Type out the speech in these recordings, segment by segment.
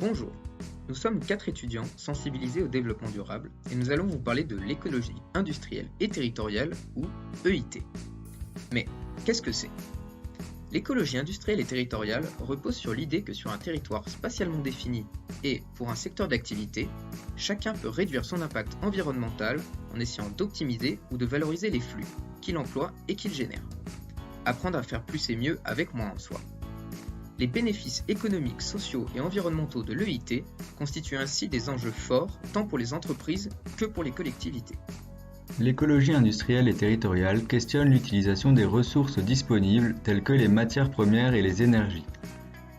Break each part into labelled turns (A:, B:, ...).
A: Bonjour, nous sommes 4 étudiants sensibilisés au développement durable et nous allons vous parler de l'écologie industrielle et territoriale ou EIT. Mais qu'est-ce que c'est? L'écologie industrielle et territoriale repose sur l'idée que sur un territoire spatialement défini et pour un secteur d'activité, chacun peut réduire son impact environnemental en essayant d'optimiser ou de valoriser les flux qu'il emploie et qu'il génère. Apprendre à faire plus et mieux avec moins en soi. Les bénéfices économiques, sociaux et environnementaux de l'EIT constituent ainsi des enjeux forts tant pour les entreprises que pour les collectivités.
B: L'écologie industrielle et territoriale questionne l'utilisation des ressources disponibles telles que les matières premières et les énergies.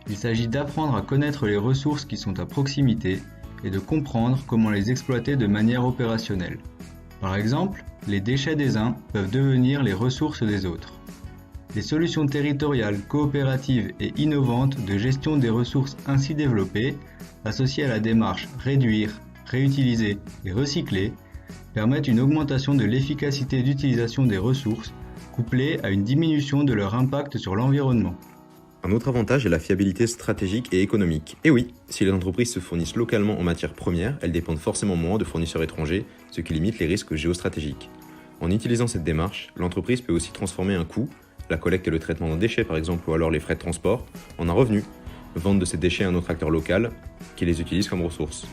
B: Il s'agit d'apprendre à connaître les ressources qui sont à proximité et de comprendre comment les exploiter de manière opérationnelle. Par exemple, les déchets des uns peuvent devenir les ressources des autres. Les solutions territoriales, coopératives et innovantes de gestion des ressources ainsi développées, associées à la démarche réduire, réutiliser et recycler, permettent une augmentation de l'efficacité d'utilisation des ressources, couplée à une diminution de leur impact sur l'environnement.
C: Un autre avantage est la fiabilité stratégique et économique. Et oui, si les entreprises se fournissent localement en matières premières, elles dépendent forcément moins de fournisseurs étrangers, ce qui limite les risques géostratégiques. En utilisant cette démarche, l'entreprise peut aussi transformer un coût, la collecte et le traitement d'un déchet par exemple, ou alors les frais de transport, en un revenu, vendre de ces déchets à un autre acteur local qui les utilise comme ressources.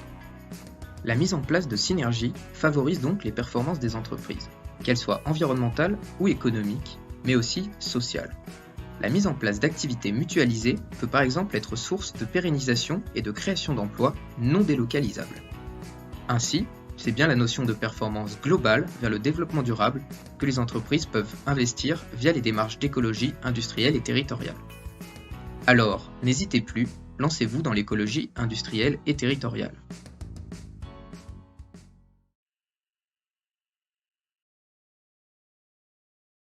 A: La mise en place de synergies favorise donc les performances des entreprises, qu'elles soient environnementales ou économiques, mais aussi sociales. La mise en place d'activités mutualisées peut par exemple être source de pérennisation et de création d'emplois non délocalisables. Ainsi, c'est bien la notion de performance globale vers le développement durable que les entreprises peuvent investir via les démarches d'écologie industrielle et territoriale. Alors, n'hésitez plus, lancez-vous dans l'écologie industrielle et territoriale.